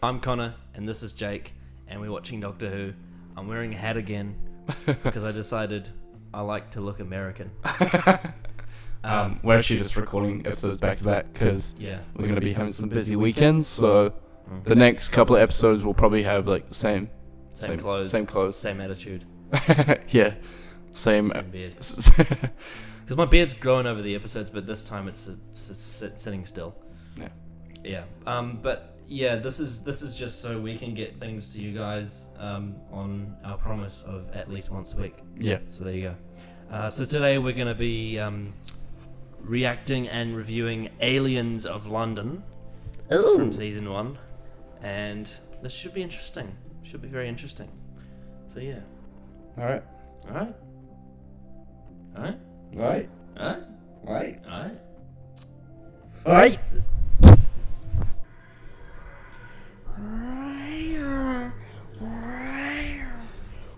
I'm Connor, and this is Jake, and we're watching Doctor Who. I'm wearing a hat again, because I decided I like to look American. We're actually just recording episodes back to back, because Yeah. we're going to be having some busy weekends, so the next couple of episodes will probably have like the same clothes. Same clothes. Same attitude. Yeah. Same Beard. Because my beard's growing over the episodes, but this time it's sitting still. Yeah. Yeah. But yeah, this is just so we can get things to you guys on our promise of at least once a week. Yeah. So there you go. So today we're going to be reacting and reviewing Aliens of London from season 1, and this should be interesting. Should be very interesting. So yeah. All right. All right. All right. All right. All right. All right. All right.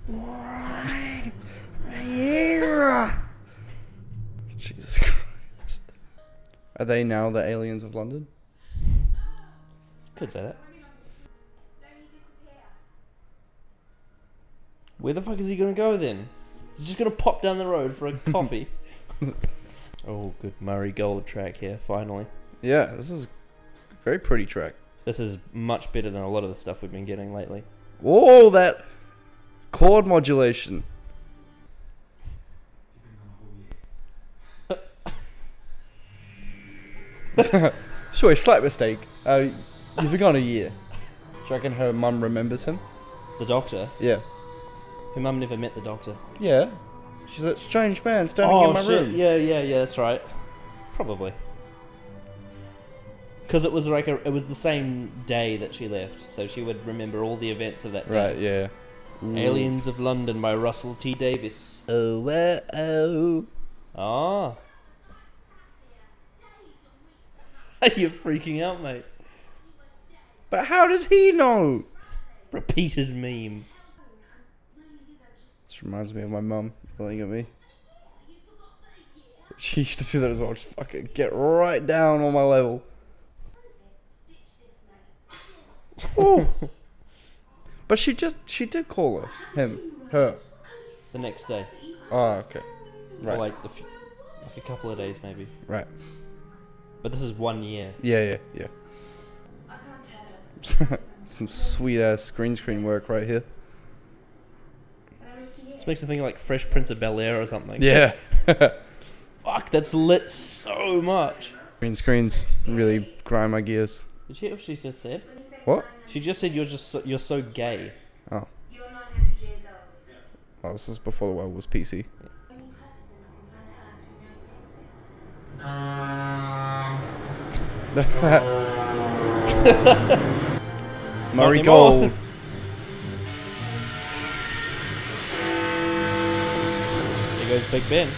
All right. Jesus Christ. Are they now the aliens of London? Could say that. Where the fuck is he gonna go then? Is he just gonna pop down the road for a coffee? Oh, good Murray Gold track here, finally. Yeah, this is a very pretty track. This is much better than a lot of the stuff we've been getting lately. Whoa, that chord modulation. Sure, slight mistake. You've been gone a year. Do you reckon her mum remembers him? The Doctor? Yeah. Her mum never met the Doctor. Yeah. She's that strange man standing in my room. Yeah, that's right. Probably. Because it was like it was the same day that she left, so she would remember all the events of that day. Right, yeah. Aliens of London by Russell T Davies. Oh. Ah. You're freaking out, mate. But how does he know? Repeated meme. This reminds me of my mum yelling at me. She used to do that as well. Just fucking get right down on my level. Ooh. But she did call her. The next day. Oh, okay. Or Right. like a couple of days maybe. Right. But this is 1 year. Yeah. Some sweet ass green screen work right here. This makes me think of like Fresh Prince of Bel-Air or something. Yeah. Fuck, that's lit so much. Green screens really grind my gears. Did you hear what she just said? What? She just said you're so gay. Oh. You're 900 years old. Oh, this is before the world was PC. Only person on planet Earth who knows sex. Murray Not Gold. anymore. There goes Big Ben.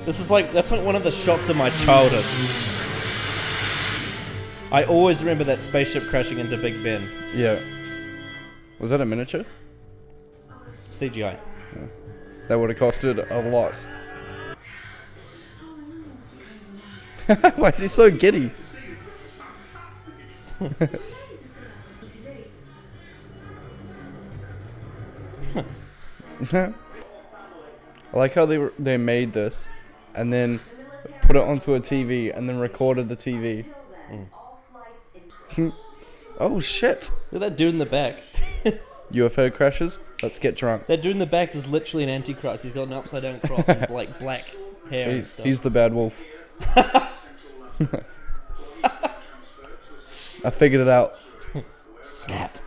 That's like one of the shots of my childhood. I always remember that spaceship crashing into Big Ben. Yeah. Was that a miniature? CGI. That would have costed a lot. Why is he so giddy? I like how they made this and then put it onto a TV and then recorded the TV. Oh shit. Look at that dude in the back. UFO crashes? Let's get drunk. That dude in the back is literally an antichrist. He's got an upside down cross and like black hair and Jeez, stuff. he's the bad wolf. I figured it out. Snap.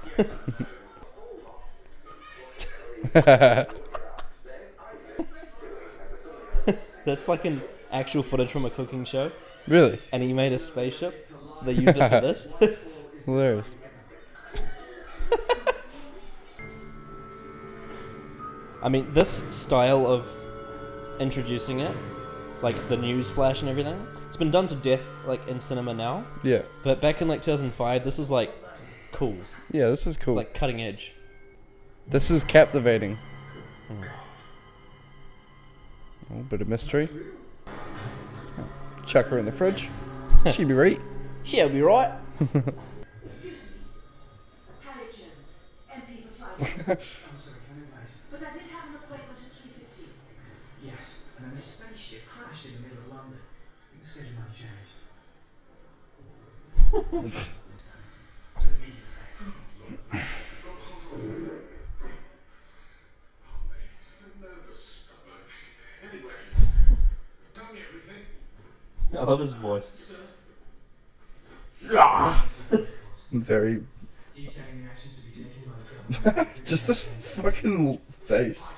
That's like an actual footage from a cooking show. Really? And he made a spaceship, so they used it for this. Hilarious. I mean, this style of introducing it, like the news flash and everything, it's been done to death like in cinema now. Yeah. But back in like 2005, this was like cool. Yeah, this is cool. It's like cutting edge. This is captivating. Oh, bit of mystery. Chuck her in the fridge. She'd be right. She'll be right. Excuse me. Harriet Jones, MP for 5. I'm sorry, can I wait? But I did have an appointment at 3:15. Yes, and then a spaceship crashed in the middle of London. The schedule might have changed. Anyway, tell me everything. I love his voice. Very. Detailing the actions to be taken by the government. Just this fucking face.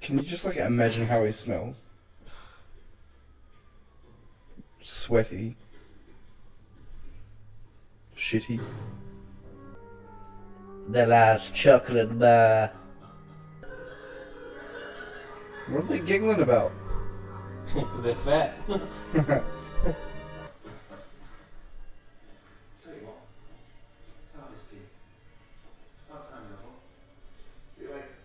Can you just like imagine how he smells? Sweaty. Shitty. The last chocolate bar. What are they giggling about? Because they're fat. Tell you what, tell this kid. I'll tell you what. See you later.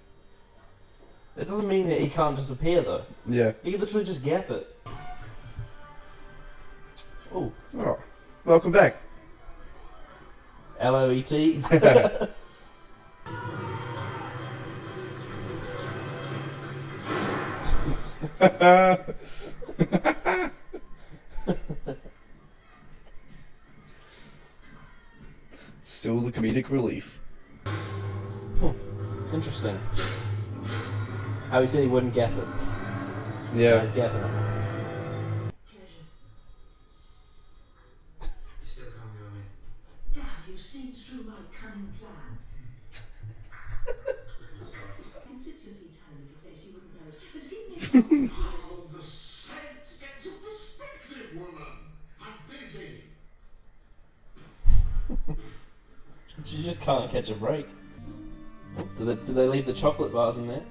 It doesn't mean that he can't disappear though. Yeah. He can literally just gap it. Oh, Oh, welcome back. L-O-E-T. Still the comedic relief. Interesting. How he said he wouldn't gap it. Now Yeah. he's gapping it. Pleasure. You still can't go in. Dad, you've seen through my cunning plan. I'm sorry. Constituency tiny little place, you wouldn't know it. Let's give me a chance. Oh, the saints, get to perspective, woman. I'm busy. She just can't catch a break. Did they leave the chocolate bars in there?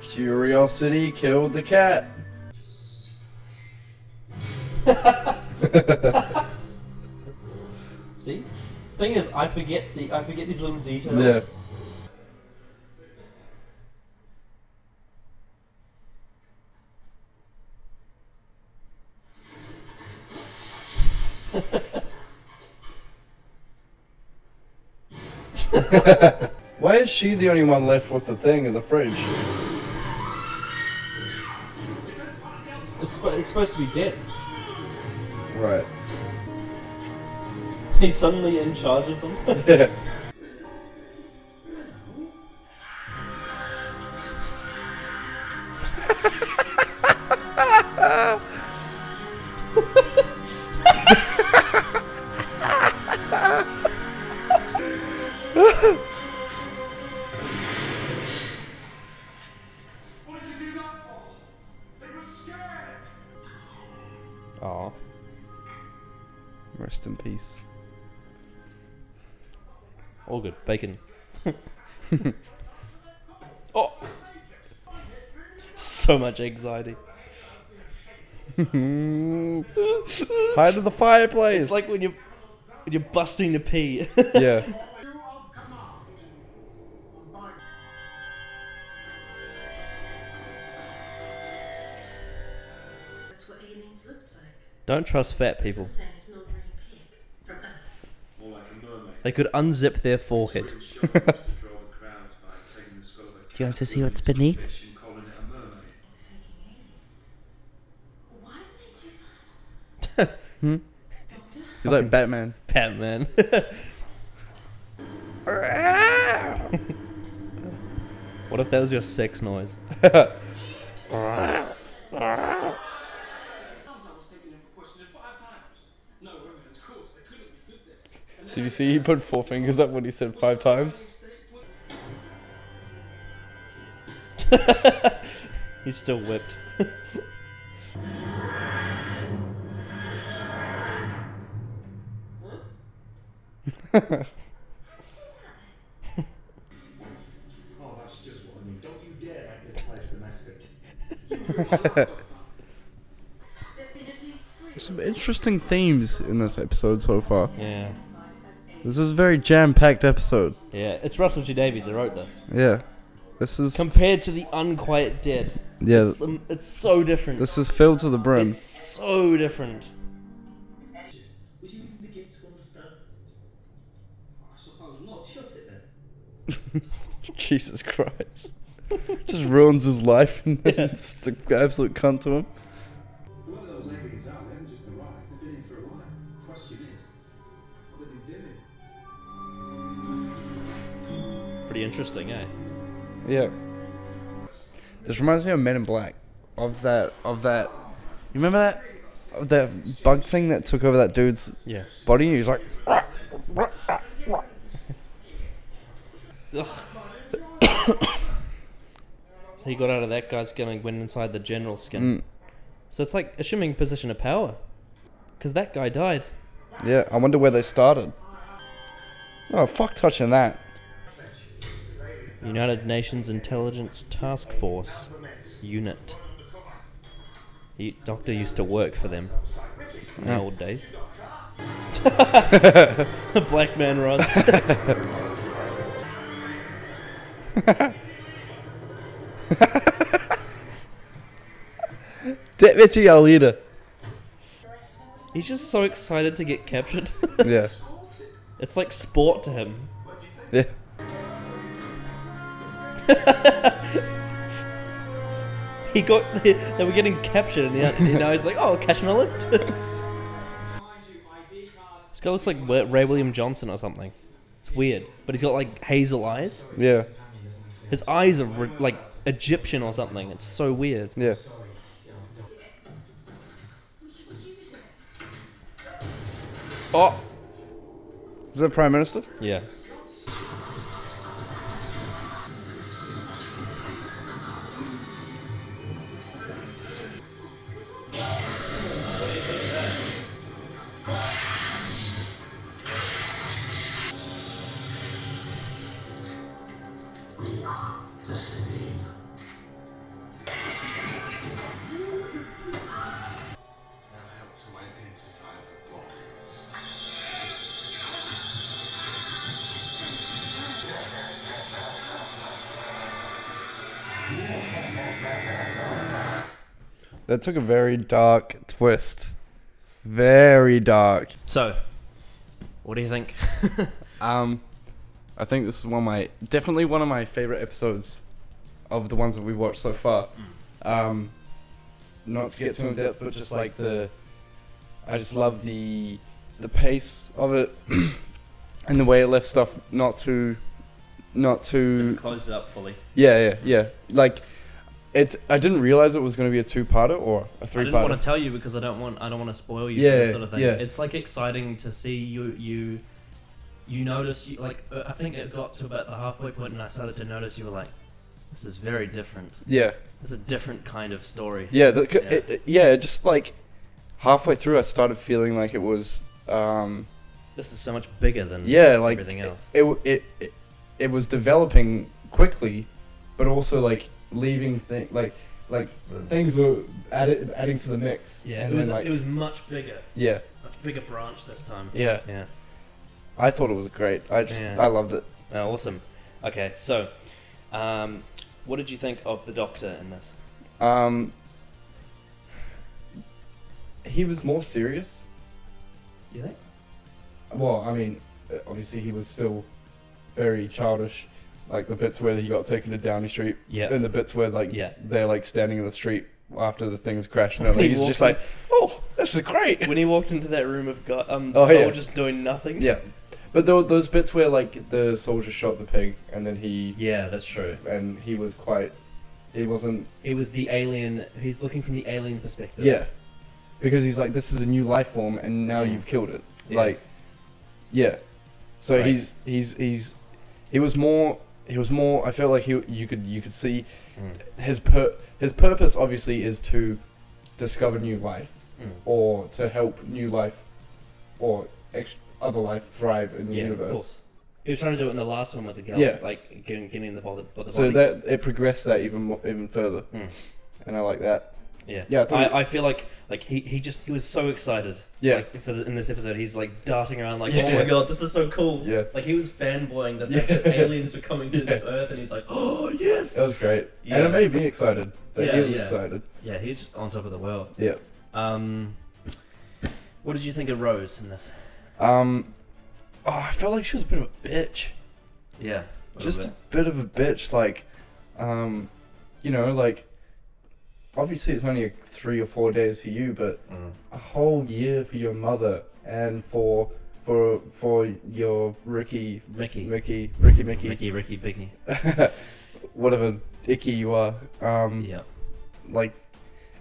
Curiosity killed the cat. See? Thing is, I forget these little details. Yeah. Why is she the only one left with the thing in the fridge? It's supposed to be dead. Right. He's suddenly in charge of them. Yeah. What did you do that for? They were scared. Aw. Rest in peace. All good. Bacon. Oh! So much anxiety. Hide in the fireplace. It's like when you're busting to pee. Yeah. You of command. By That's what aliens looked like. Don't trust fat people. Saying it's an ordinary pig from Earth. more like a mermaid. They could unzip their forehead. British shark used to draw the crowds by taking the skull of a Do you want to cat, see what's turning it into a beneath? fish and calling it a mermaid. It's faking aliens. Why do they do that? Doctor? He's like Batman. Batman. What if that was your sex noise? Sometimes I was taken in for questioning 5 times. No evidence, of course, they couldn't be, could they? And Did you see he put 4 fingers up when he said 5 times? He's still whipped. Oh, that's just what I mean. Don't you dare make this place domestic. Definitely What's some interesting themes in this episode so far. Yeah. This is a very jam-packed episode. Yeah, it's Russell T Davies that wrote this. Yeah. This is... Compared to The Unquiet Dead. Yeah. It's so different. This is filled to the brim. It's so different. Would you even begin to understand? I suppose not. Shut it then. Jesus Christ. Just ruins his life and then it's the absolute cunt to him. Whoever those aliens are, they haven't just arrived. They've been in for a while. The question is, what have they been doing? Pretty interesting, eh? Yeah. This reminds me of Men in Black. Of that. You remember that? Of that bug thing that took over that dude's body? He was like... So he got out of that guy's skin and went inside the general's skin. So it's like assuming position of power. Because that guy died. Yeah, I wonder where they started. Oh, fuck touching that. United Nations Intelligence Task Force Unit. Doctor used to work for them in the old days. The black man runs. Deputy our leader. He's just so excited to get captured. Yeah. It's like sport to him. Yeah. They were getting captured and now he's like, oh, catching a lift. This guy looks like Ray William Johnson or something. It's weird, but he's got like hazel eyes. Yeah. His eyes are like Egyptian or something. It's so weird. Yeah. Oh! Is that Prime Minister? Yeah. The Slitheen. Now help to identify the bodies. That took a very dark twist. Very dark. So, what do you think? I think this is definitely one of my favorite episodes of the ones that we've watched so far. Not to get too in depth, but just like I just love the pace of it and the way it left stuff not too. Didn't close it up fully. Yeah. Like I didn't realize it was going to be a two-parter or a three-parter. I didn't want to tell you because I don't want to spoil you for this sort of thing. Yeah. It's like exciting to see you notice, I think it got to about the halfway point and I started to notice you were like, this is very different. Yeah. This is a different kind of story. Yeah, just like halfway through I started feeling like it was... this is so much bigger than like, everything else. It was developing quickly, but also like leaving things were adding to the mix. Yeah, and it was much bigger. Yeah. Much bigger branch this time. Yeah. Yeah. I thought it was great. I loved it. Oh, awesome. Okay, so, what did you think of the Doctor in this? He was more serious. You think? Well, I mean, obviously he was still very childish. Like the bits where he got taken to Downing Street, and the bits where they're like standing in the street after the things crashed, and he's just like, "Oh, this is great." When he walked into that room of soldiers doing nothing. Yeah, but those bits where like the soldier shot the pig, and then he. Yeah, that's true. And he was quite. He wasn't. He was the alien. He's looking from the alien perspective. Yeah, because he's like, this is a new life form, and now you've killed it. Yeah. Like, yeah. So right. He was more. I felt like you could see his purpose obviously is to discover new life, or to help new life, or other life thrive in the universe. Of course. He was trying to do it in the last one with the girl, getting the body. So that it progressed that even further, and I like that. Yeah, Yeah, I thought- I feel like he was so excited. Yeah. Like, in this episode, he's like darting around like, Yeah. oh my god, this is so cool. Yeah. Like he was fanboying the fact Yeah. that aliens were coming to Yeah. Earth, and he's like, oh yes. That was great, Yeah. and it made me excited. That Yeah, he was yeah. excited. Yeah, he's just on top of the world. Yeah. What did you think of Rose in this? I felt like she was a bit of a bitch. Yeah, Just a bit of a bitch, like, you know, like, obviously it's only 3 or 4 days for you, but a whole year for your mother and for your Ricky, Biggie. whatever icky you are, Yeah. like,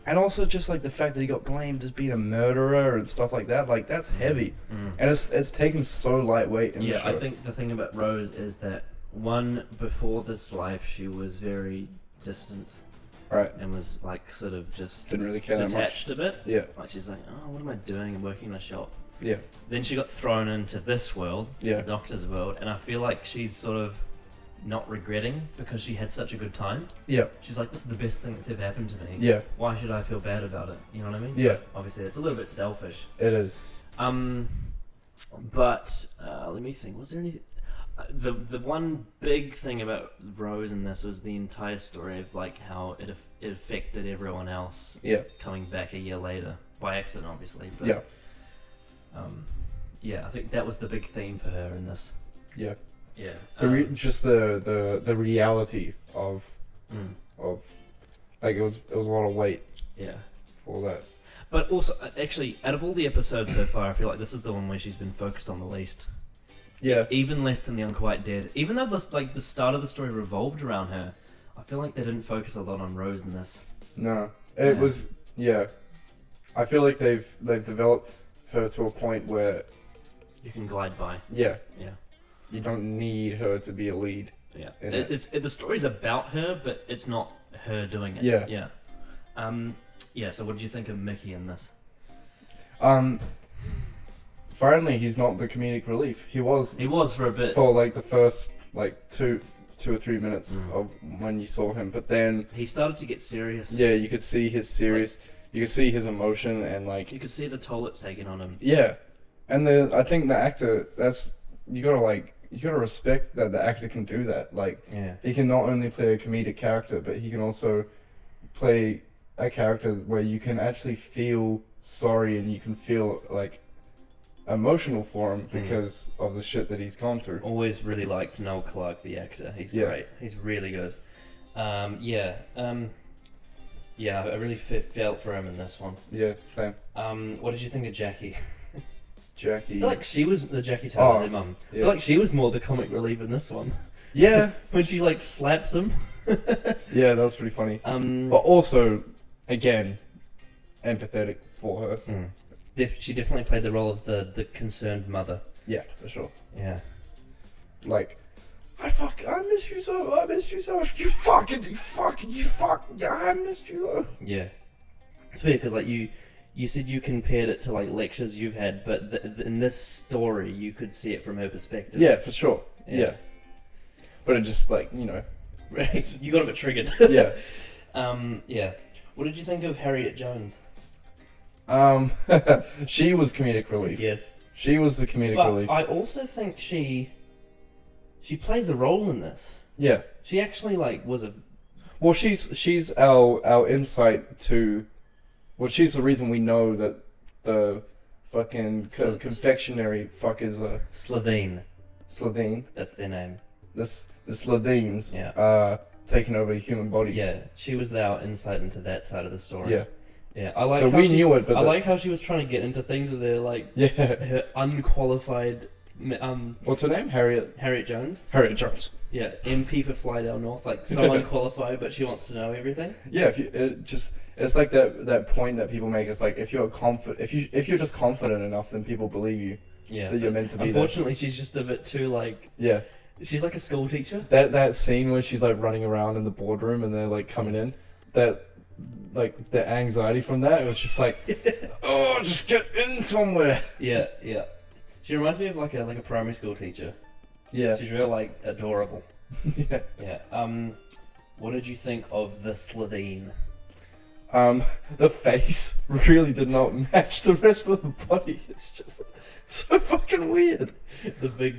and also just like the fact that he got blamed as being a murderer and stuff like that, like that's heavy, and it's taken so lightweight in the show. I think the thing about Rose is that before this life she was very distant, right, and was like sort of just didn't really care that much. detached a bit. Yeah, Like she's like, oh, what am I doing? I'm working in a shop. yeah, Then she got thrown into this world, Yeah. the doctor's world, and I feel like she's sort of not regretting because she had such a good time. yeah, She's like, this is the best thing that's ever happened to me. yeah, Why should I feel bad about it? You know what I mean? yeah. Obviously, it's a little bit selfish. It is. But let me think. Was there any? The one big thing about Rose in this was the entire story of like how it affected everyone else. Yeah, Coming back a year later by accident, obviously. But, yeah, yeah. I think that was the big theme for her in this. yeah. Yeah. Just the reality of like it was a lot of weight Yeah. for that. But also, actually, out of all the episodes so far, I feel like this is the one where she's been focused on the least. Yeah, Even less than the Unquite Dead. Even though the start of the story revolved around her, I feel like they didn't focus a lot on Rose in this. no, it Yeah. was I feel like they've developed her to a point where You can glide by. yeah, Yeah. you don't need her to be a lead. Yeah. In The story's about her, but it's not her doing it. Yeah. Yeah. Yeah, so what did you think of Mickey in this? Finally, he's not the comedic relief. He was He was for a bit. for like the first like two or 3 minutes Mm. of when you saw him, but then He started to get serious. yeah, you could see his serious, you could see his emotion and like You could see the toll it's taken on him. yeah, and I think the actor, you gotta respect that the actor can do that. Like Yeah. he can not only play a comedic character, but he can also play a character where you can actually feel sorry and you can feel like emotional for him because of the shit that he's gone through. Always really liked Noel Clarke, the actor. He's Yeah. great. He's really good. Yeah, I really felt for him in this one. Yeah, same. What did you think of Jackie? Jackie. I feel like she was the Jackie Taylor, Oh, their mum. I yeah. feel like she was more the comic relief in this one. Yeah, When she like slaps him. yeah, that was pretty funny. Um, But also, again, empathetic for her. she definitely played the role of the concerned mother. Yeah, for sure. Yeah. Like, I missed you so much. You fucking, I missed you. Yeah. It's weird because like you said you compared it to like lectures you've had, but in this story you could see it from her perspective. Yeah, for sure. Yeah. Yeah. But it just like, you know. Right. You got a bit triggered. Yeah. Yeah. What did you think of Harriet Jones? She was comedic relief. Yes. She was the comedic But relief. I also think she plays a role in this. Yeah. She actually like was a Well, she's our insight to. Well, she's the reason we know that the fucking confectionery fuckers are Slitheen. Slitheen. That's their name. The Slitheens Yeah. are taking over human bodies. Yeah. She was our insight into that side of the story. Yeah. Yeah. I like. So how we she's- knew it, but I like how she was trying to get into things with her like Yeah. her unqualified What's her name? Harriet. Harriet Jones. Harriet Jones. Yeah, MP for Flydale North, like so unqualified, but she wants to know everything. Yeah. It's like that point that people make. It's like if you're just confident enough, then people believe you. Yeah, That you're but meant to be there. Unfortunately, she's just a bit too like. Yeah. She's like a school teacher. That scene where she's like running around in the boardroom and they're like coming in, that like the anxiety from that, it was just like, oh, just get in somewhere. Yeah, yeah. She reminds me of like a primary school teacher. Yeah. She's real like adorable. Yeah. Yeah. What did you think of the Slitheen? The face really did not match the rest of the body. It's just so fucking weird. The big,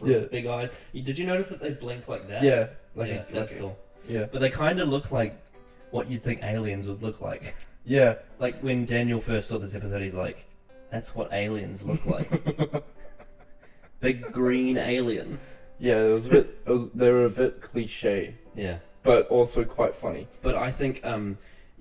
Yeah. big eyes. Did you notice that they blink like that? Yeah, That's cool. Yeah, But they kind of look like what you'd think aliens would look like. yeah. Like when Daniel first saw this episode, he's like, "That's what aliens look like." Big green alien. Yeah, it was a bit. They were a bit cliche, Yeah. but also quite funny. But I think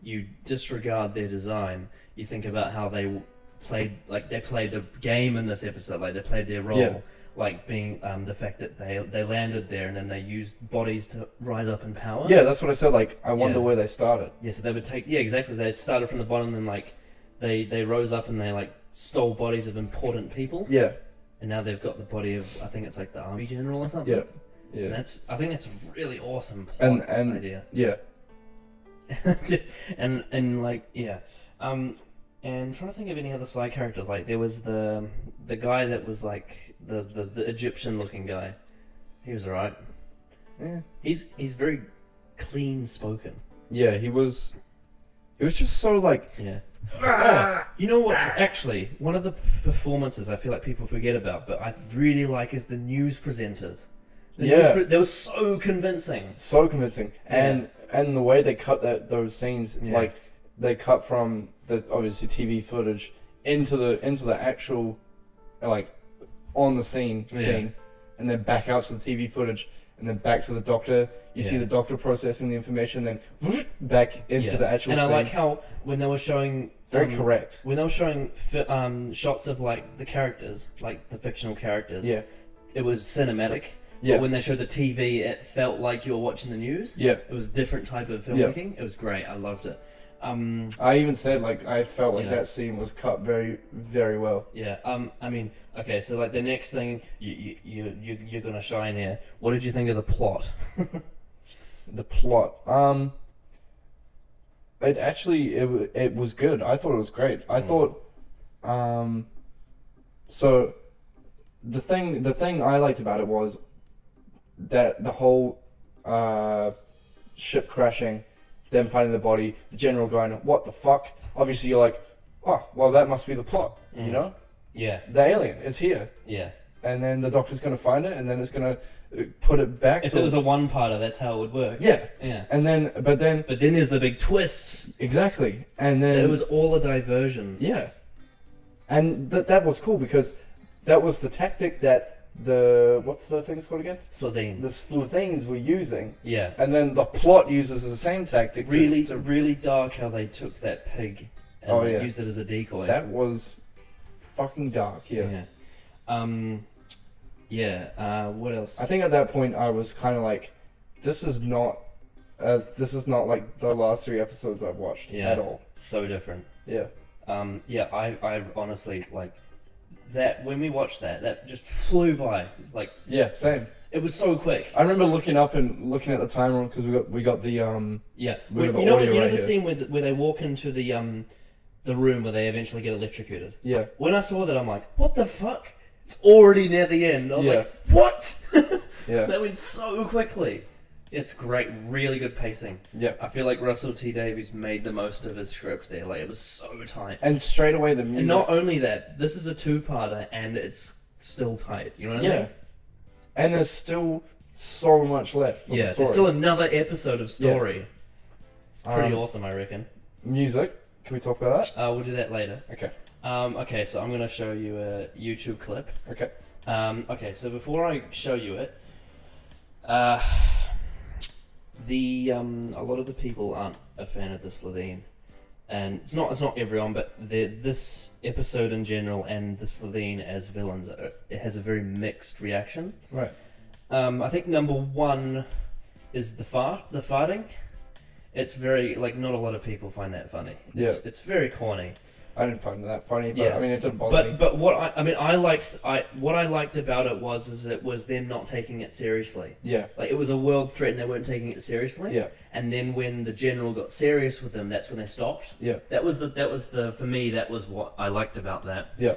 you disregard their design. You think about how they played the game in this episode, like they played their role, Yeah. like being the fact that they landed there and then they used bodies to rise up in power. Yeah, that's what I said. Like, I wonder Yeah. where they started. Yeah, so they would take exactly. They started from the bottom and like they rose up and they like stole bodies of important people. Yeah, And now they've got the body of, I think it's like the army general or something. yeah, And yeah, I think that's a really awesome plot and idea. yeah. and like yeah, and I'm trying to think of any other side characters. Like there was the guy that was like the Egyptian looking guy. He was alright. Yeah. He's very clean spoken. Yeah, he was just so like. Yeah. Oh, you know what's actually one of the performances I feel like people forget about, but I really like is the news presenters. Yeah. They were so convincing. So convincing, and the way they cut those scenes, Yeah. like they cut from the obviously TV footage into the actual, like, on the scene, and then back out to the TV footage, and then back to the doctor. You see Yeah. the doctor processing the information, then whoosh, back into the actual And scene. I like how when they were showing Very correct. when they were showing shots of like the characters, like the fictional characters. Yeah, It was cinematic. yeah, But when they showed the TV, it felt like you were watching the news. yeah. It was a different type of filmmaking. It was great. I loved it. I even said like I felt like Yeah. that scene was cut very, very well. Yeah. I mean, okay. So like the next thing you're gonna shine here. What did you think of the plot? The plot, it was good. I thought it was great. I thought, so the thing I liked about it was that the whole ship crashing, them finding the body, the general going, "What the fuck?" Obviously, you're like, "Oh, well, that must be the plot." You know, Yeah. the alien is here, Yeah. and then the doctor's gonna find it, and then it's gonna put it back. If to it was a one-parter, that's how it would work. yeah, Yeah. and then but then But then there's the big twist. exactly, and then It was all a diversion. yeah, and that was cool because that was the tactic that what's the thing's called again? Slitheen. The Slitheens were using, Yeah. and then the plot uses the same tactic. Really dark how they took that pig and Oh, like, yeah. used it as a decoy. That was fucking dark. Yeah. What else? I think at that point I was kind of like, this is not like the last 3 episodes I've watched Yeah. at all. So different. Yeah. I honestly like that when we watched that just flew by. Like Yeah. Same. it was so quick. I remember looking up and looking at the timer because we got the Yeah. we got the You know audio right the here. scene where they walk into the room where they eventually get electrocuted. yeah. When I saw that, I'm like, what the fuck? It's already near the end. I was Yeah. like, what? Yeah. That went so quickly. It's great, really good pacing. Yeah. I feel like Russell T Davies made the most of his script there. Like it was so tight. And straight away the music. And not only that, this is a 2-parter and it's still tight. You know what I Yeah. mean? And there's still so much left. For Yeah. the story. There's still another episode of story. It's pretty Um, awesome, I reckon. Music. Can we talk about that? We'll do that later. Okay. Okay, so I'm gonna show you a YouTube clip. Okay. Okay, so before I show you it, a lot of the people aren't a fan of the Slitheen, and it's not everyone, but this episode in general and the Slitheen as villains, it has a very mixed reaction. Right. I think number 1 is the farting. It's very like not a lot of people find that funny. It's very corny. I didn't find that funny, but Yeah. I mean it didn't bother me. But what I liked about it was them not taking it seriously. Yeah. Like it was a world threat and they weren't taking it seriously. Yeah. And then when the general got serious with them, that's when they stopped. Yeah. That was for me that was what I liked about that. Yeah.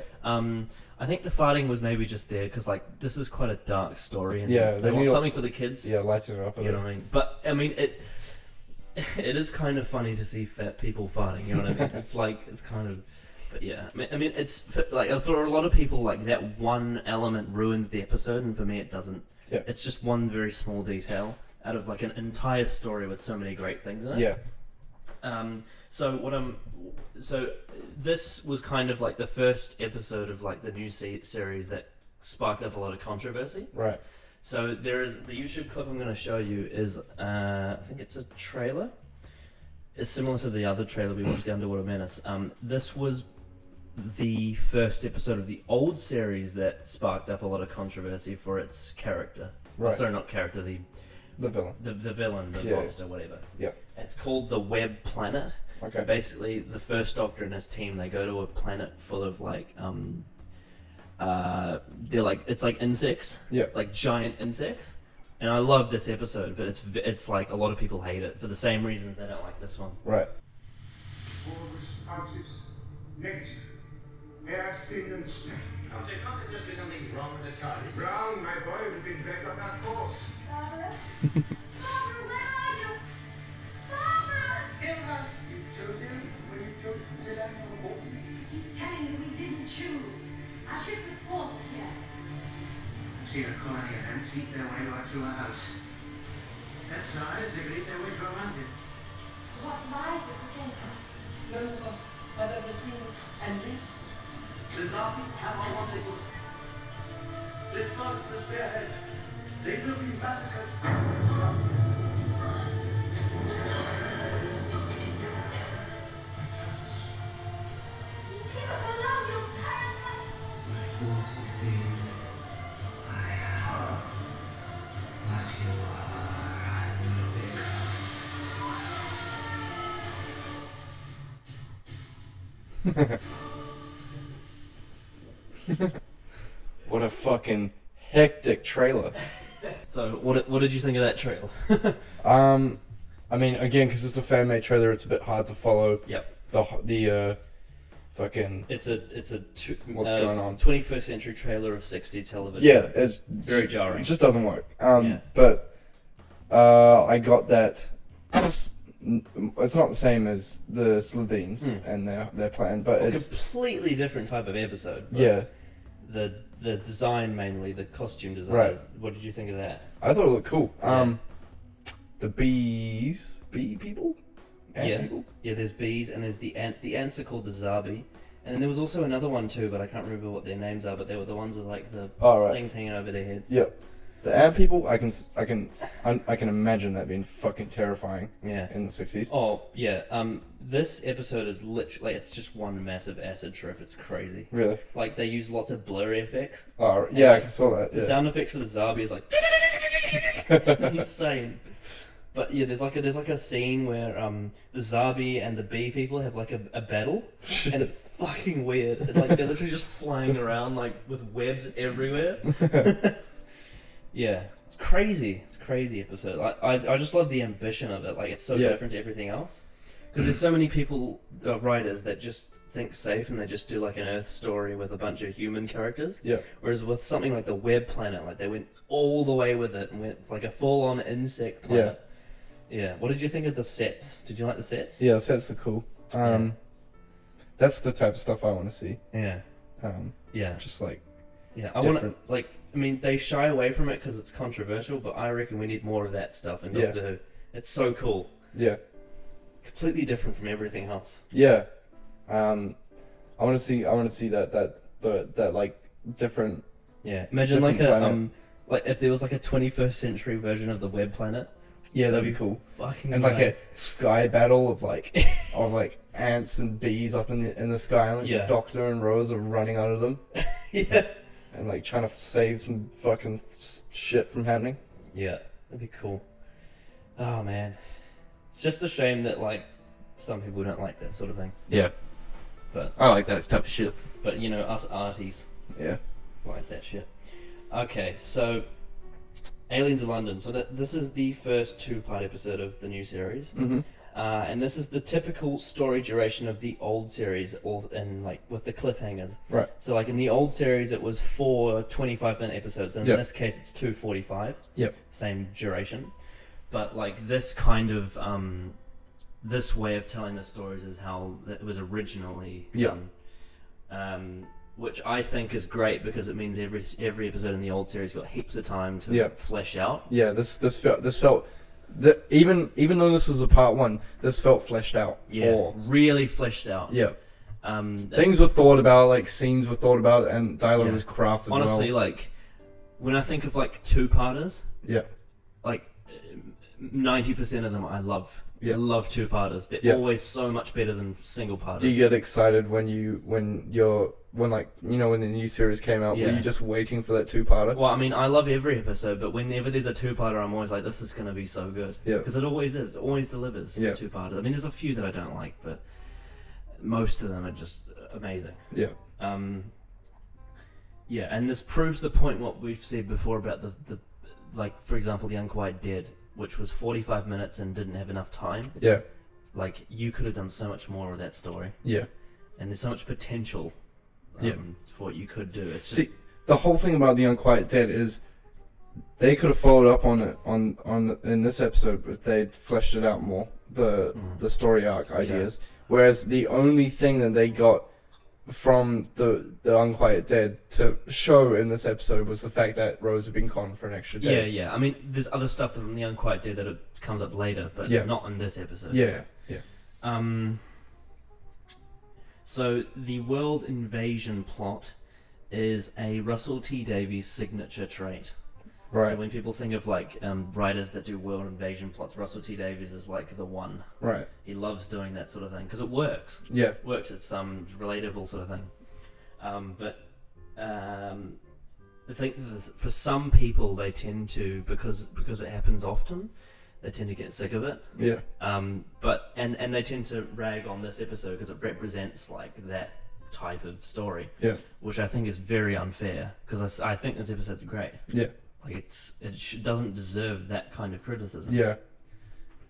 I think the fighting was maybe just there because like this is quite a dark story and Yeah, they they want need something for the kids. Yeah, lighten it up a You know bit. what I mean? But I mean it is kind of funny to see fat people fighting. You know what I mean? It's like it's kind of, but yeah. I mean, it's like for a lot of people, like that one element ruins the episode, and for me, it doesn't. Yeah. It's just one very small detail out of like an entire story with so many great things in it. Yeah. So this was kind of like the first episode of like the new series that sparked up a lot of controversy. Right. So there is the YouTube clip I'm going to show you is I think it's a trailer. It's similar to the other trailer we watched, The Underwater Menace. This was the first episode of the old series that sparked up a lot of controversy for its character. Right. Sorry, not character. The villain. The villain, the Yeah. monster, whatever. Yeah. It's called the Web Planet. Okay. Basically, the First Doctor and his team, they go to a planet full of like they're like, it's like insects. Yeah. Like giant insects. And I love this episode, but it's like a lot of people hate it for the same reasons they don't like this one. Right. All responses negative. Air thin and steady. Doctor, can't there just be something wrong with the TARDIS? Brown, my boy, we've been dragged on that course. Barbara? Barbara, where are you? Barbara! Hilda, you chose him when you chose to land on the horses. Keep telling you we didn't choose. Our ship was forced here. I've seen a colony of ants eat their way right through a house. That size, they could eat their way through a mountain. What lies at the center? None of us have ever seen it and lived. The Zombies have all what they would. This monster the spearhead. They will be massacred. Leave us alone, you parasite! My forty sins, I have. What you are, I will become. What a fucking hectic trailer. So what did you think of that trailer? I mean, again, because it's a fan-made trailer, it's a bit hard to follow. Yep. The fucking. It's a What's going on? 21st century trailer of 60s television. Yeah, it's Very jarring. It just doesn't work. Yeah. But I got that. It's not the same as the Slitheen's and their plan, but A it's completely different type of episode. But yeah. The design mainly, the costume design. Right. What did you think of that? I thought it looked cool. Yeah. The bee people, ant people. Yeah, there's bees and there's the ant. The ants are called the Zabi. And then there was also another one too, but I can't remember what their names are. But they were the ones with like the Oh, right. things hanging over their heads. Yep. The ant people, I can imagine that being fucking terrifying Yeah. in the 60s. Oh yeah. This episode is literally it's just one massive acid trip. It's crazy. Really? Like they use lots of blurry effects. Oh, yeah, I saw that. The Yeah. sound effect for the Zabi is like it's insane. But yeah, there's like a scene where the Zabi and the bee people have like a battle, and it's fucking weird. Like they're literally just flying around like with webs everywhere. Yeah, it's crazy. It's a crazy episode. I just love the ambition of it. Like it's so Yeah. different to everything else. Because there's so many people, writers, that just think safe and they just do like an Earth story with a bunch of human characters. Yeah. Whereas with something like the Web Planet, like they went all the way with it and went like a full-on insect planet. Yeah. What did you think of the sets? Did you like the sets? Yeah, the sets are cool. That's the type of stuff I want to see. Yeah. Yeah. Just like Yeah. I want to different. like. I mean, they shy away from it because it's controversial, but I reckon we need more of that stuff in Doctor Who. It's so cool. yeah, Completely different from everything else. yeah. I want to see that like different. Yeah. Imagine like Different a planet. like if there was like a 21st century version of the Web Planet. Yeah, that'd be cool. Fucking And like great. a sky battle of like ants and bees up in the sky, and like Yeah. the Doctor and Rose are running out of them Yeah. and like trying to save some fucking shit from happening. Yeah, that'd be cool. Oh man, it's just a shame that like some people don't like that sort of thing. Yeah, But I like that type of shit. but you know us arties Yeah. like that shit. Okay, so Aliens of London. So this is the first two-part episode of the new series. Mhm. And this is the typical story duration of the old series, all in like with the cliffhangers. Right. So like in the old series, it was 4 25-minute episodes, and Yep. in this case, it's 2 45. Yep. Same duration, but like this kind of this way of telling the stories is how it was originally Yeah. done. Which I think is great because it means every episode in the old series got heaps of time to Yeah. flesh out. Yeah, this felt that even though this was a part 1, this felt fleshed out. Yeah, really fleshed out. Yeah. That's- Things were thought about, like scenes were thought about, and dialogue Yeah. was crafted honestly, well. like when I think of like two-parters, Yeah. like 90% of them I love. Yeah. I love two-parters. They're Yeah. always so much better than single-parters. Do you get excited when like when the new series came out? Yeah. Were you just waiting for that 2-parter? Well, I mean, I love every episode, but whenever there's a two-parter, I'm always like, this is going to be so good. Yeah. Because it always is. It always delivers Yeah. two-parters. I mean, there's a few that I don't like, but most of them are just amazing. Yeah. Yeah, and this proves the point what we've said before about the like, for example, The Unquiet Dead, which was 45 minutes and didn't have enough time. Yeah. Like, you could have done so much more with that story. Yeah. And there's so much potential Yeah. for what you could do. It's just, See, the whole thing about The Unquiet Dead is they could have followed up on it in this episode if they'd fleshed it out more, the story arc ideas. Whereas the only thing that they got from the Unquiet Dead to show in this episode was the fact that Rose had been gone for an extra day. yeah. I mean, there's other stuff from The Unquiet Dead that comes up later, but Yeah. not in this episode. Yeah. So the world invasion plot is a Russell T Davies signature trait. Right. So when people think of like writers that do world invasion plots, Russell T Davies is like the one. Right. He loves doing that sort of thing because it works. Yeah. It works. It's some relatable sort of thing. I think for some people they tend to because it happens often. They tend to get sick of it. Yeah. But they tend to rag on this episode because it represents like that type of story. Yeah. Which I think is very unfair because I think this episode's great. Yeah. Like doesn't deserve that kind of criticism. Yeah.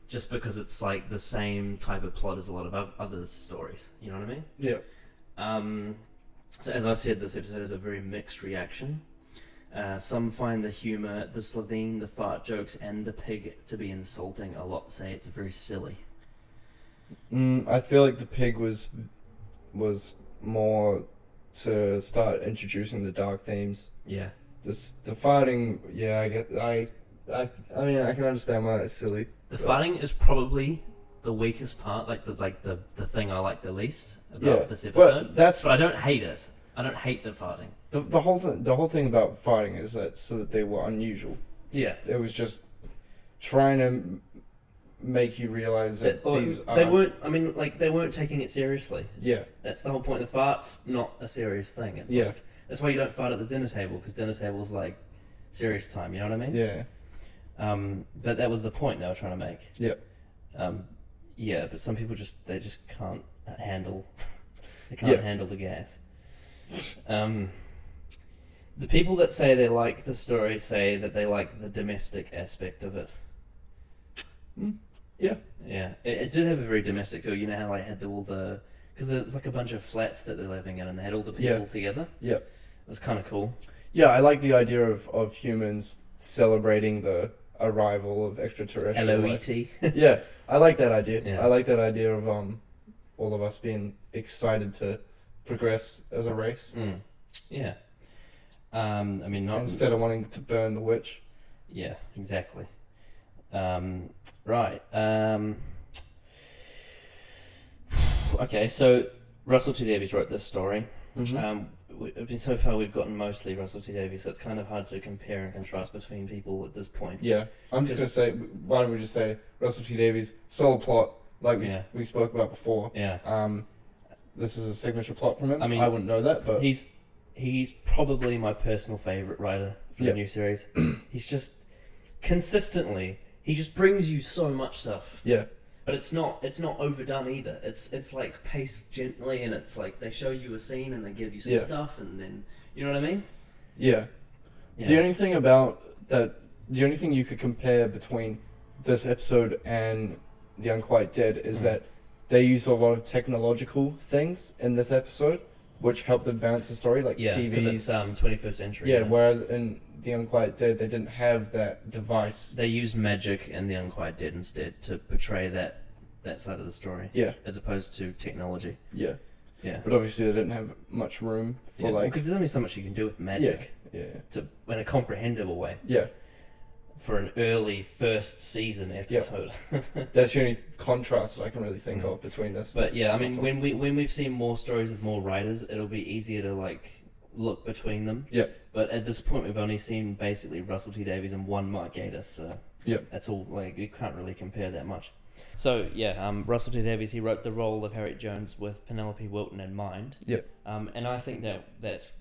Just because it's like the same type of plot as a lot of other stories. You know what I mean? Yeah. So as I said, this episode is a very mixed reaction. Some find the humour, the Slitheen, the fart jokes, and the pig to be insulting. A lot say it's very silly. I feel like the pig was more to start introducing the dark themes. Yeah. The fighting, yeah, I mean, I can understand why it's silly. The farting is probably the weakest part, like the thing I like the least about this episode. But I don't hate it. I don't hate the farting. The whole thing about fighting is that so that they were unusual. Yeah. It was just trying to make you realize that They weren't. I mean, like they weren't taking it seriously. Yeah. That's the whole point. The fart's not a serious thing. It's like, that's why you don't fart at the dinner table because dinner table's like serious time. You know what I mean? Yeah. But that was the point they were trying to make. Yeah. Yeah, but some people just can't handle. They can't Yeah. handle the gas. The people that say they like the story say that they like the domestic aspect of it. Yeah. Yeah, it did have a very domestic feel. You know how I had all the because there's like a bunch of flats that they're living in, and they had all the people together. Yeah. It was kind of cool. Yeah, I like the idea of humans celebrating the arrival of extraterrestrial life. LOET. Yeah, I like that idea. Yeah. I like that idea of all of us being excited to progress as a race Yeah. I mean, not instead of wanting to burn the witch. Yeah, exactly. Right. Okay, so Russell T Davies wrote this story. So far we've gotten mostly Russell T Davies, so it's kind of hard to compare and contrast between people at this point. Yeah, I'm just gonna say, why don't we just say Russell T Davies solo plot, like we spoke about before. Yeah. This is a signature plot from him. I mean, I wouldn't know that, but he's probably my personal favorite writer for the new series. He's just consistently he just brings you so much stuff. Yeah. But it's not overdone either. It's like paced gently, and it's like they show you a scene and they give you some stuff, and then you know what I mean? Yeah. The only thing about that, the only thing you could compare between this episode and The Unquiet Dead is that they use a lot of technological things in this episode, which helped advance the story, like TVs. because it's 21st century. Yeah, whereas in The Unquiet Dead, they didn't have that device. They used magic in The Unquiet Dead instead to portray that that side of the story. Yeah. As opposed to technology. Yeah. Yeah. But obviously they didn't have much room for like. Because there's only so much you can do with magic. Yeah. In a comprehensible way. Yeah. For an early first season episode. That's the only contrast that I can really think of between this. But yeah, I mean, when we've seen more stories with more writers, it'll be easier to like look between them. Yeah. But at this point, we've only seen basically Russell T Davies and one Mark Gatiss, so yeah, that's all. Like, you can't really compare that much. So yeah, Russell T Davies, he wrote the role of Harriet Jones with Penelope Wilton in mind. Yep. And I think that's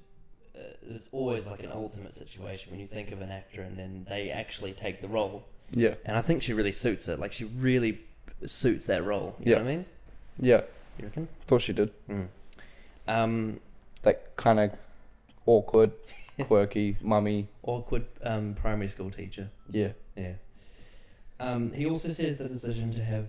it's always like an ultimate situation when you think of an actor and then they actually take the role. Yeah. And I think she really suits it. Like, she really suits that role. You know what I mean? Yeah. You reckon? Thought she did. That kind of awkward, quirky, mummy. Awkward primary school teacher. Yeah. Yeah. He also says the decision to have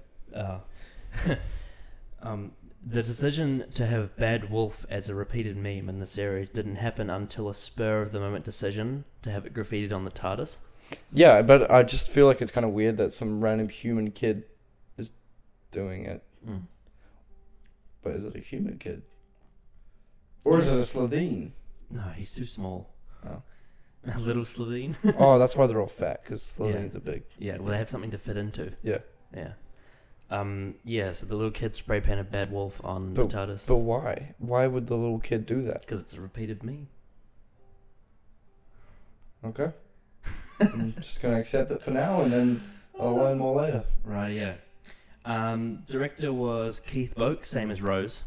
the decision to have Bad Wolf as a repeated meme in the series didn't happen until a spur of the moment decision to have it graffitied on the TARDIS. Yeah, but I just feel like it's kind of weird that some random human kid is doing it. But is it a human kid? Or is it a Slitheen? No, he's too small. Oh. A little Slitheen. Oh, that's why they're all fat, because Slitheens are big. Yeah, well, they have something to fit into. Yeah. Yeah. Yeah, so the little kid spray painted Bad Wolf on the TARDIS. But why? Why would the little kid do that? Because it's a repeated meme. Okay. I'm just going to accept it for now, and then I'll learn more later. Right, yeah. Director was Keith Boak, same as Rose.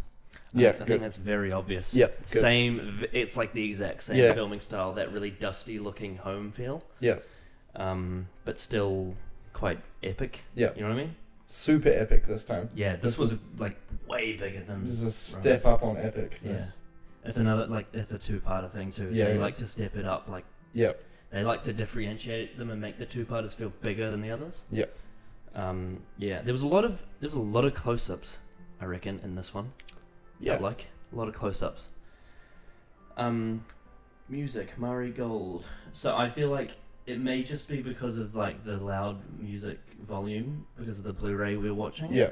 Yeah, I think that's very obvious. Yeah, good. Same, it's like the exact same filming style, that really dusty looking home feel. Yeah. But still quite epic. Yeah. You know what I mean? Super epic this time. Yeah, this was like way bigger than This is a step up on epicness. Yeah. That's another, like, that's a two-parter thing too. Yeah. They like to step it up, like, yeah. They like to differentiate them and make the two-parters feel bigger than the others. Yeah. Yeah, there was a lot of close-ups, I reckon, in this one. Yeah. Like a lot of close-ups. Music, Murray Gold. So I feel like it may just be because of like the loud music volume because of the Blu-ray we're watching. Yeah.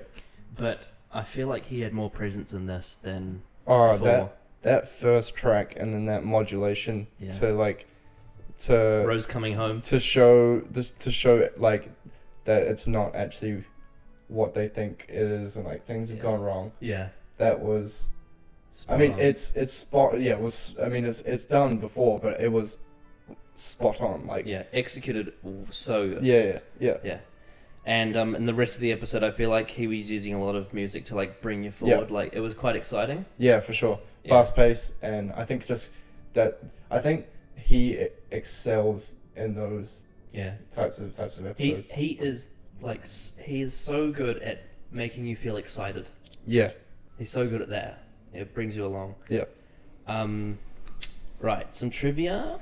But I feel like he had more presence in this than before. that first track and then that modulation to Rose coming home to show like that it's not actually what they think it is and like things have gone wrong. Yeah. That was spot I mean on. it's spot it was I mean it's done before but it was spot on like executed so good. Yeah. And in the rest of the episode I feel like he was using a lot of music to like bring you forward. Like it was quite exciting. Yeah, for sure. Fast pace, and I think he excels in those types of episodes. He is so good at making you feel excited. Yeah. He's so good at that. It brings you along. Yeah. Right, some trivia.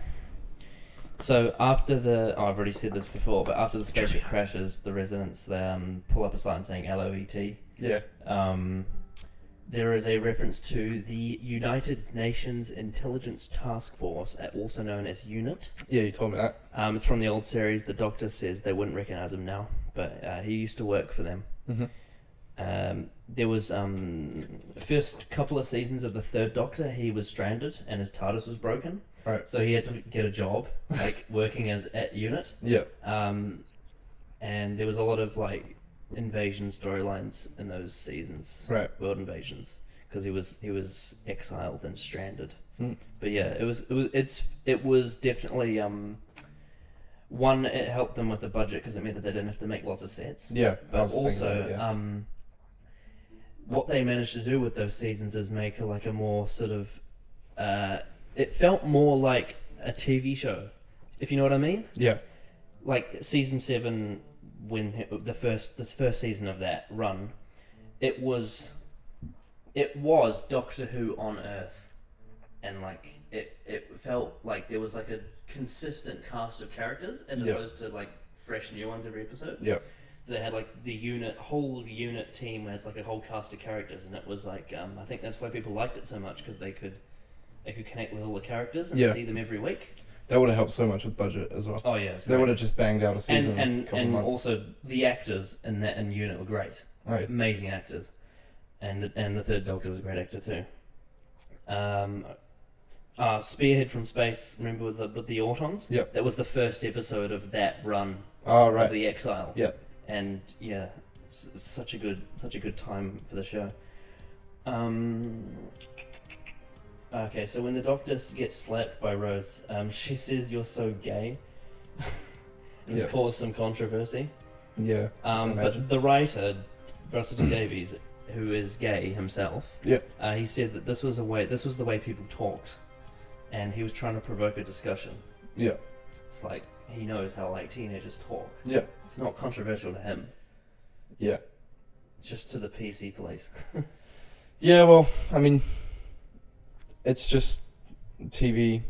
So after I've already said this before, but after the spaceship crashes, the residents pull up a sign saying LOET. Yeah. There is a reference to the United Nations Intelligence Task Force, also known as UNIT. Yeah, you told me that. It's from the old series. The Doctor says they wouldn't recognise him now, but he used to work for them. Mm-hmm. There was first couple of seasons of the Third Doctor, he was stranded and his TARDIS was broken. Right. So he had to get a job, like working at UNIT. Yeah. And there was a lot of like invasion storylines in those seasons. Right. World invasions, because he was exiled and stranded. Mm. But yeah, it was definitely one. It helped them with the budget because it meant that they didn't have to make lots of sets. Yeah. But also, what they managed to do with those seasons is make a more sort of. It felt more like a TV show, if you know what I mean. Yeah. Like season 7, when this first season of that run, it was Doctor Who on Earth, and like it felt like there was like a consistent cast of characters as opposed to like fresh new ones every episode. Yeah. So they had like the whole unit team has like a whole cast of characters, and it was like I think that's why people liked it so much, because they could connect with all the characters and see them every week. That would have helped so much with budget as well. Oh yeah, they would have just banged out a season. and months. also the actors in unit were great. Right. Amazing actors, and the third Doctor was a great actor too. Spearhead from Space. Remember with the Autons? Yep. That was the first episode of that run Oh, of right. the Exile. Yep. And yeah, such a good time for the show. Okay, so when the Doctor gets slapped by Rose, she says, "You're so gay." This Yeah. caused some controversy. Yeah. But imagine. the writer, Russell T Davies, who is gay himself, he said that this was the way people talked, and he was trying to provoke a discussion. Yeah. It's like he knows how like teenagers talk. Yeah. It's not controversial to him. Yeah. It's just to the PC police. Yeah, well, I mean, it's just TV,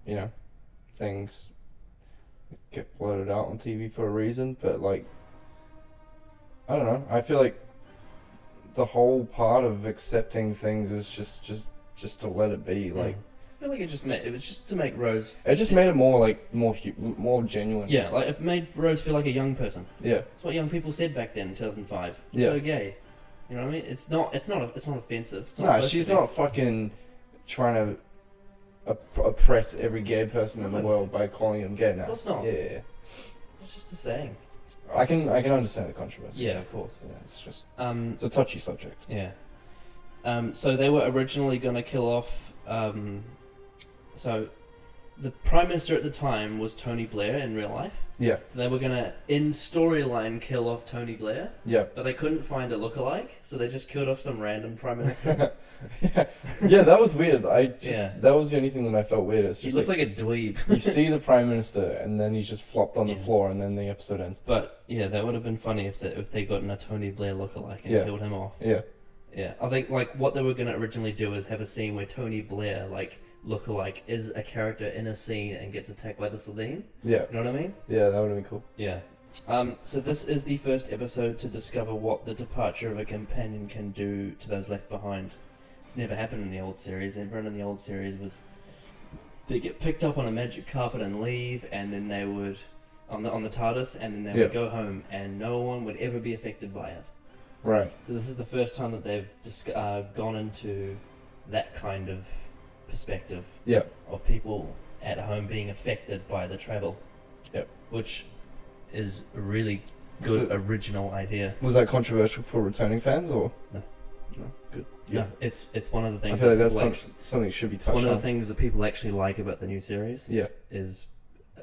you know, things get blurted out on TV for a reason, but like, I don't know, I feel like the whole part of accepting things is just to let it be, like, I feel like it was just to make Rose. it just made it more like, more genuine. Yeah, like it made Rose feel like a young person. Yeah. That's what young people said back then in 2005. Yeah. So gay. You know what I mean? It's not offensive. It's not Nah, supposed she's to be. not fucking trying to oppress every gay person in the No. world by calling them gay now. Of course not. Yeah. It's just a saying. I can understand the controversy. Yeah, of course. Yeah, it's just It's a touchy subject. Yeah. So they were originally going to kill off. So the Prime Minister at the time was Tony Blair in real life. Yeah. So they were going to, in storyline, kill off Tony Blair. Yeah. But they couldn't find a lookalike, so they just killed off some random Prime Minister. Yeah, that was weird. Yeah. That was the only thing that I felt weird. It's He just looked like a dweeb. you see the Prime Minister and then he's just flopped on the Yeah. floor and then the episode ends. But yeah, that would have been funny if they gotten a Tony Blair lookalike and Yeah. killed him off. Yeah. Yeah, I think like what they were gonna originally do is have a scene where Tony Blair, like lookalike, is a character in a scene and gets attacked by the Slitheen. Yeah. You know what I mean? Yeah, that would have been cool. Yeah. So this is the first episode to discover what the departure of a companion can do to those left behind. It's never happened in the old series. Everyone in the old series was they get picked up on a magic carpet and leave, and then they would on the TARDIS, and then they Yeah. would go home, and no one would ever be affected by it. Right. So this is the first time that they've gone into that kind of perspective Yeah. of people at home being affected by the travel. Yep. Which is a really Was good it- original idea. Was that controversial for returning fans or? No. No. Good. No, it's one of the things. I feel like that's that people something that should be it's touched one of the on. things that people actually like about the new series Yeah. is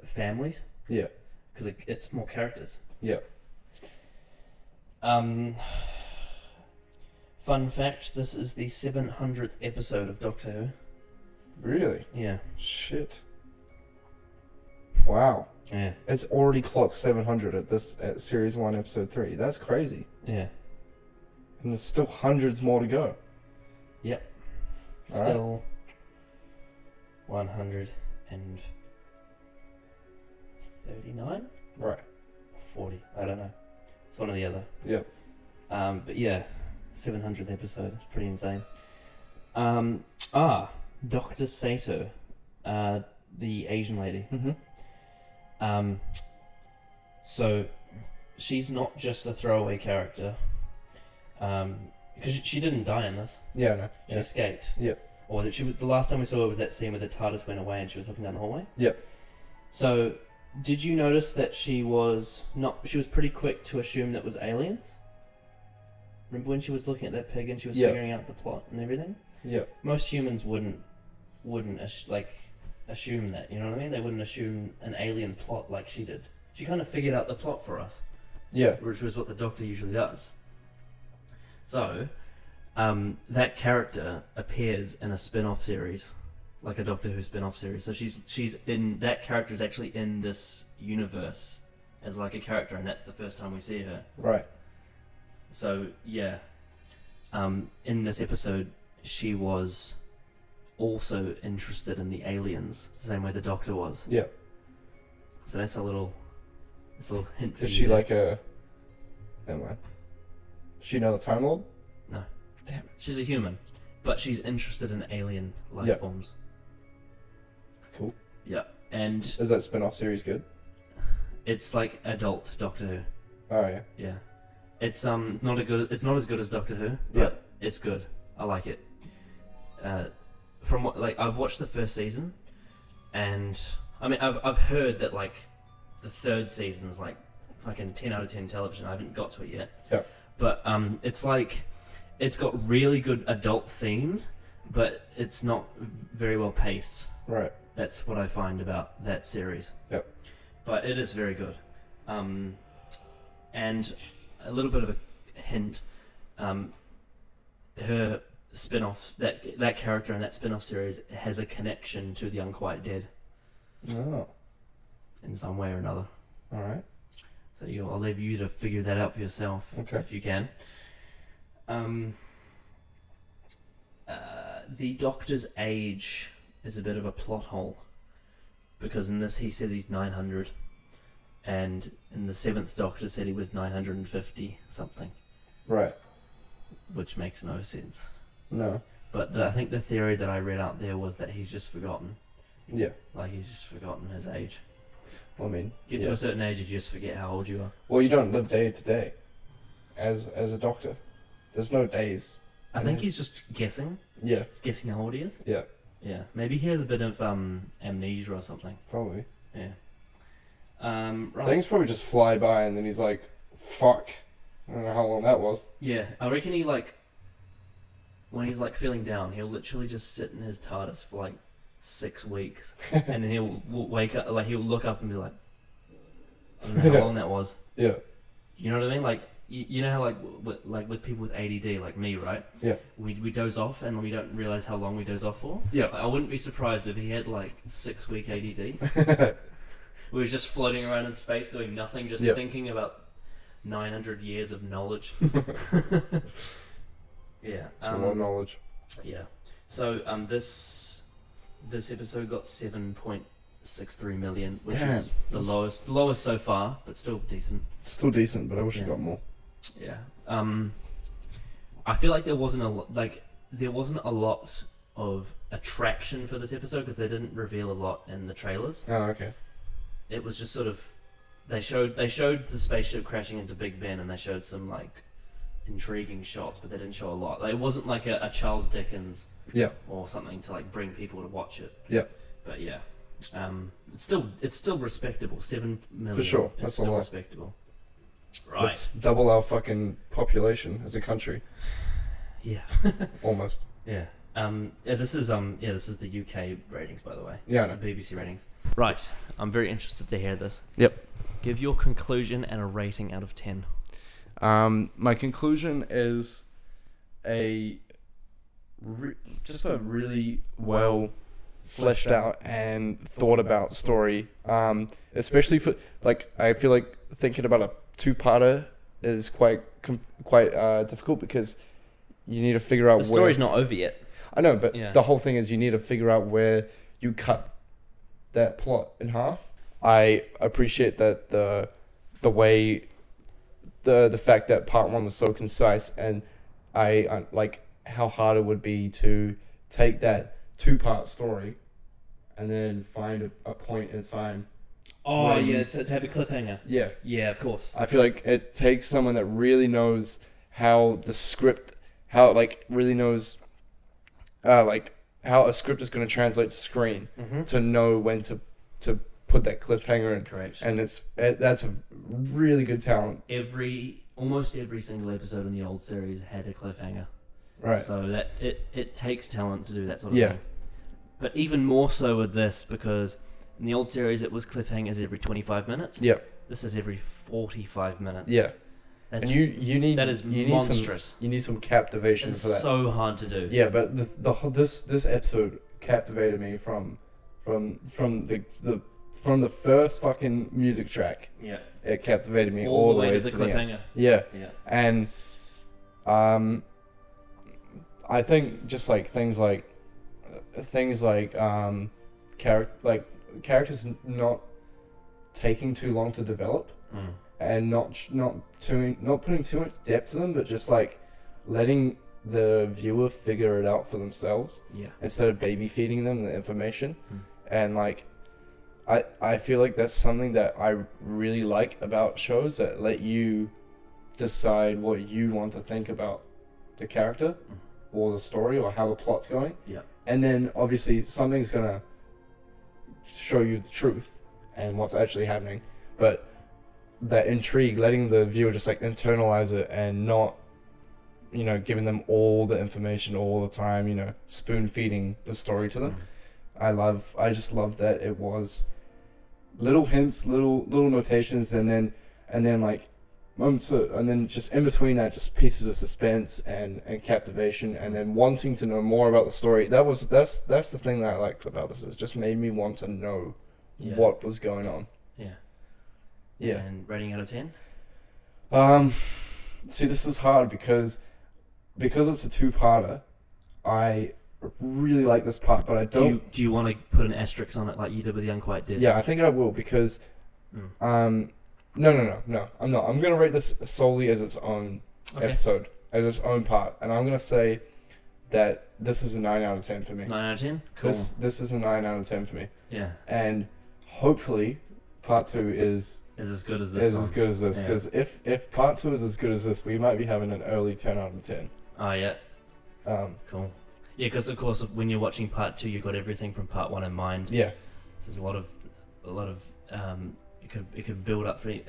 families, Yeah. because it's more characters. Yeah. Fun fact: this is the 700th episode of Doctor Who. Really? Yeah. Shit. Wow. Yeah. It's already clocked 700 at series 1 episode 3. That's crazy. Yeah. And there's still hundreds more to go. Yep. Alright. Still 139? Right. 40. I don't know. It's one or the other. Yep. But yeah, 700th episode. It's pretty insane. Dr. Sato, the Asian lady. Mm-hmm. So she's not just a throwaway character. Because she didn't die in this. Yeah, no. She Yeah. escaped. Yep. Or was it, the last time we saw her was that scene where the TARDIS went away and she was looking down the hallway? Yep. So, did you notice that she was pretty quick to assume that was aliens? Remember when she was looking at that pig and she was Yeah. figuring out the plot and everything? Yep. Most humans wouldn't assume that, you know what I mean? They wouldn't assume an alien plot like she did. She kind of figured out the plot for us, Yeah. which was what the Doctor usually does. So, that character appears in a spin-off series, like a Doctor Who spin-off series. So she's in, that character is actually in this universe as like a character, and that's the first time we see her. Right. So yeah, in this episode, she was also interested in the aliens, the same way the Doctor was. Yeah. So that's a little hint for Is you she there. like a... Never mind. Is she another Time Lord? No. Damn it. She's a human, but she's interested in alien life Yeah. forms. Cool. Yeah, and Is that spin-off series good? it's like adult Doctor Who. Oh, yeah. Yeah. It's not as good as Doctor Who, but it's good. I like it. From what I've watched the first season, and I mean I've heard that like the third season's like fucking 10 out of 10 television. I haven't got to it yet. Yeah. But it's like it's got really good adult themes, but it's not very well paced. Right. That's what I find about that series. Yep. But it is very good. And a little bit of a hint, her spin-off, that character in that spin-off series has a connection to the Unquiet Dead Oh. in some way or another. All right. So I'll leave you to figure that out for yourself, if you can. The Doctor's age is a bit of a plot hole, because in this he says he's 900, and in the 7th Doctor said he was 950 something. Right. Which makes no sense. No. But I think the theory that I read out there was that he's just forgotten. Yeah. Like he's just forgotten his age. Well, I mean, Get to a certain age, you just forget how old you are. Well, you don't live day to day as a doctor. There's no days. I think he's just guessing. Yeah. He's guessing how old he is. Yeah. Yeah. Maybe he has a bit of amnesia or something. Probably. Yeah. Right. Things probably just fly by, and then he's like, "Fuck." I don't know how long that was. Yeah, I reckon he when he's feeling down, he'll literally just sit in his TARDIS for 6 weeks, and then he'll wake up, he'll look up and be like, I don't know how long that was. Yeah. You know what I mean? You know how with people with ADD, like me, right? Yeah. We doze off and we don't realize how long we doze off for. Yeah. I wouldn't be surprised if he had 6-week ADD. We were just floating around in space doing nothing, just thinking about 900 years of knowledge. Yeah. It's a lot of knowledge. Yeah. So this episode got 7.63 million, which is the lowest so far, but still decent. Still decent, but I wish I got more. Yeah. I feel like there wasn't a lot of attraction for this episode because they didn't reveal a lot in the trailers. Oh, okay. It was just sort of they showed the spaceship crashing into Big Ben, and they showed some intriguing shots, but they didn't show a lot. It wasn't like a Charles Dickens or something to bring people to watch it. Yeah. But yeah, it's still respectable. 7 million for sure. is That's still a lot. Respectable. Right. That's double our fucking population as a country. Yeah. Almost. Yeah. This is the UK ratings, by the way. Yeah, I know. The BBC ratings. Right. I'm very interested to hear this. Yep. Give your conclusion and a rating out of 10. My conclusion is just a really well fleshed out and thought about story. Especially for I feel like thinking about a two-parter is quite difficult because you need to figure out the story's not over yet. I know, but the whole thing is you need to figure out where you cut that plot in half. I appreciate that the way the fact that part 1 was so concise, and I like how hard it would be to take that 2-part story and then find a point in time. Oh yeah, to have a cliffhanger. Yeah. Yeah, of course. I feel like it takes someone that really knows how the script, really knows how a script is going to translate to screen to know when to put that cliffhanger in. Correct. And that's a really good talent. Almost every single episode in the old series had a cliffhanger. Right. So that it takes talent to do that sort of thing. But even more so with this, because in the old series it was cliffhangers every 25 minutes. Yep. This is every 45 minutes. Yeah. That's, and you need monstrous. You need some captivation it's for that. So hard to do. Yeah, but this episode captivated me from the first fucking music track. Yeah. It captivated me all the way to the cliffhanger. end. Yeah. Yeah. And I think just things like characters not taking too long to develop. And not putting too much depth in them, but just letting the viewer figure it out for themselves. Yeah. Instead of baby feeding them the information. And I feel like that's something that I really like about shows that let you decide what you want to think about the character or the story or how the plot's going. Yeah. And then obviously something's gonna show you the truth and what's actually happening. But that intrigue, letting the viewer just like internalize it and not, you know, giving them all the information all the time, you know, spoon feeding the story to them. I just love that it was little hints, little notations, and then like moments and then just in between that, just pieces of suspense and captivation, and then wanting to know more about the story. That's the thing that I liked about this. It just made me want to know what was going on. Yeah. And rating out of 10? See, this is hard because it's a two-parter. I really like this part, but I don't. Do you want to put an asterisk on it like you did with the Unquiet Dead? Yeah, I think I will because. No, I'm not. I'm gonna rate this solely as its own episode, as its own part, and I'm gonna say that this is a 9 out of 10 for me. 9 out of 10? Cool. This is a 9 out of 10 for me. Yeah. And hopefully, part 2 is as good as this. As good as this, because if part 2 is as good as this, we might be having an early 10 out of 10. Oh yeah. Cool. Yeah, because of course when you're watching part 2, you've got everything from part 1 in mind. Yeah. So there's a lot of it could build up for you.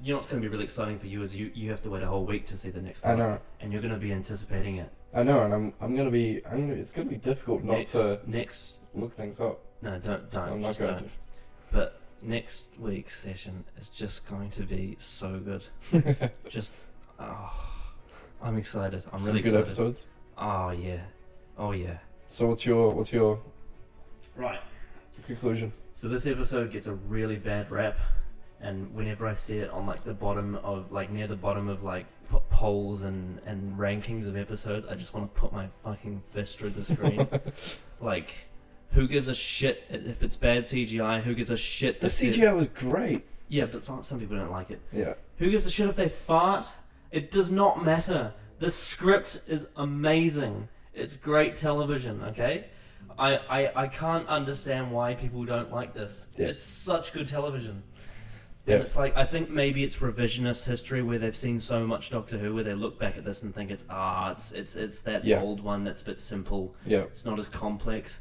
You know what's going to be really exciting for you is you have to wait a whole week to see the next one. I know. And you're going to be anticipating it. I know, and it's going to be difficult not to look things up. No, don't. I'm not going to. But next week's session is just going to be so good. I'm excited. I'm Some really good excited. episodes. Oh yeah. So what's your right conclusion? So this episode gets a really bad rap, and whenever I see it on like the bottom of near the bottom of like polls and rankings of episodes, I just want to put my fucking fist through the screen. Like, who gives a shit if it's bad CGI? Who gives a shit? The CGI was great. Yeah, but some people don't like it. Yeah. Who gives a shit if they fart? It does not matter. The script is amazing. It's great television, okay? I can't understand why people don't like this. Yeah. It's such good television. Yeah. And it's like, I think maybe it's revisionist history where they've seen so much Doctor Who where they look back at this and think it's that old one that's a bit simple. Yeah. It's not as complex.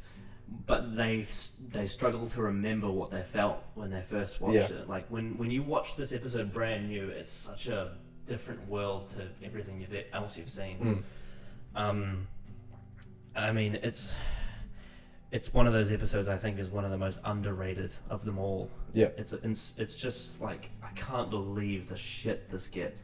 But they struggle to remember what they felt when they first watched it. Like when you watch this episode brand new, it's such a different world to everything else you've seen. I mean, it's one of those episodes I think is one of the most underrated of them all. Yeah. It's just like, I can't believe the shit this gets.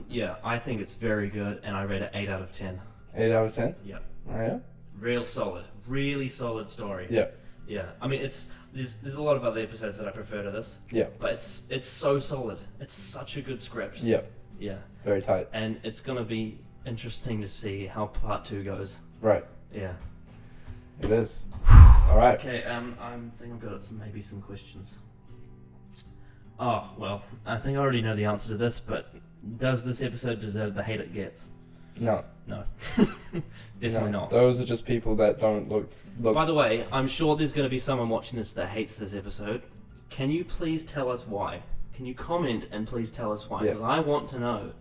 Yeah, I think it's very good, and I rate it 8 out of 10. 8 out of 10? Yeah. Oh yeah? Real solid. Really solid story. Yeah. Yeah. I mean, there's a lot of other episodes that I prefer to this. Yeah. But it's so solid. It's such a good script. Yeah. Yeah. Very tight. And it's gonna be interesting to see how part 2 goes. Right. Yeah. It is. All right. Okay. I think I've got maybe some questions. Oh well, I think I already know the answer to this, but does this episode deserve the hate it gets? No. No. Definitely not. Those are just people that don't look. By the way, I'm sure there's going to be someone watching this that hates this episode. Can you please tell us why? Can you comment and please tell us why? Because I want to know.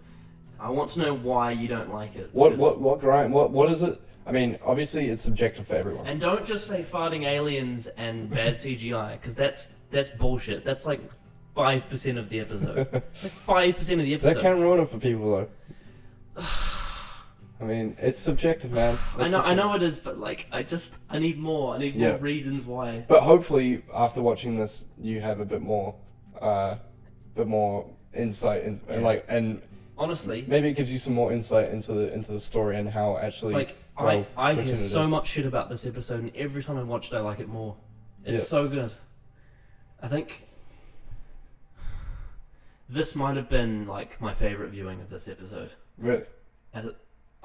I want to know why you don't like it. What is it? I mean, obviously it's subjective for everyone. And don't just say farting aliens and bad CGI, because that's bullshit. That's like 5% of the episode. Like 5% of the episode. That can ruin it for people, though. I mean, it's subjective, man. I know it is, but like, I need more. I need more reasons why. But hopefully, after watching this, you have a bit more insight and honestly, maybe it gives you some more insight into the story and how actually. I hear so much shit about this episode, and every time I watch it, I like it more. It's so good. I think this might have been like my favorite viewing of this episode. Really?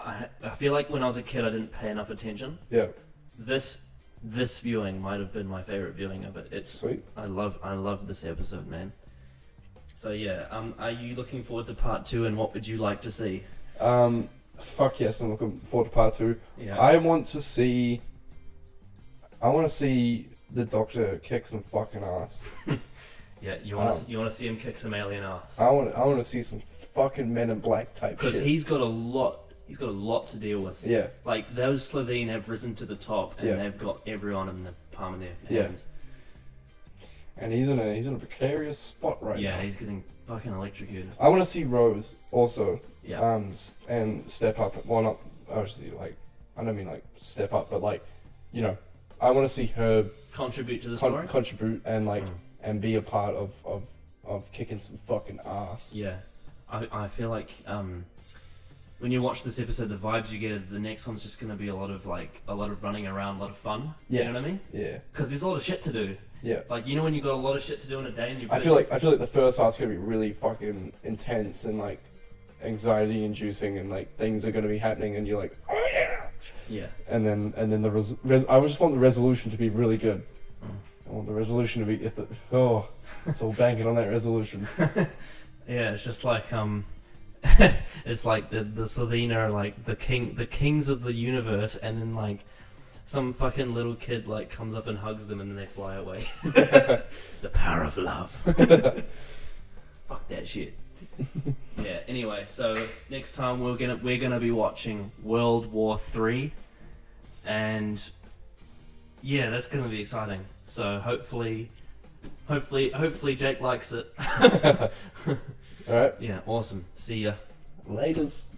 I feel like when I was a kid, I didn't pay enough attention. Yeah. This viewing might have been my favorite viewing of it. It's sweet. I love this episode, man. So yeah, are you looking forward to part 2, and what would you like to see? Fuck yes, I'm looking forward to part 2. Yeah. I want to see the Doctor kick some fucking ass. Yeah, you want to see him kick some alien ass. I want to see some fucking Men in Black type Because shit. he's got a lot to deal with. Yeah. Like, those Slitheen have risen to the top, and Yeah. they've got everyone in the palm of their Yeah. hands. And he's in a precarious spot right now. Yeah, he's getting fucking electrocuted. I want to see Rose also. Yeah. And step up. Well, not obviously like I don't mean like step up, but like, you know, I want to see her Contribute to the story? contribute and like and be a part of kicking some fucking ass. Yeah. I feel like when you watch this episode, the vibes you get is the next one's just going to be a lot of running around, a lot of fun. Yeah. You know what I mean? Yeah. Because there's a lot of shit to do. Yeah. Like, you know when you got a lot of shit to do in a day and you're I feel like the first half's gonna be really fucking intense and like anxiety inducing and like things are gonna be happening and you're like, oh yeah. Yeah. And then I just want the resolution to be really good. I want the resolution to be it's all banking on that resolution. Yeah, it's just like it's like the Slitheen are like the kings of the universe, and then like some fucking little kid like comes up and hugs them, and then they fly away. The power of love. Fuck that shit. Yeah. Anyway, so next time we're gonna be watching World War 3, and yeah, that's gonna be exciting. So hopefully Jake likes it. Alright. Yeah. Awesome. See ya. Laters.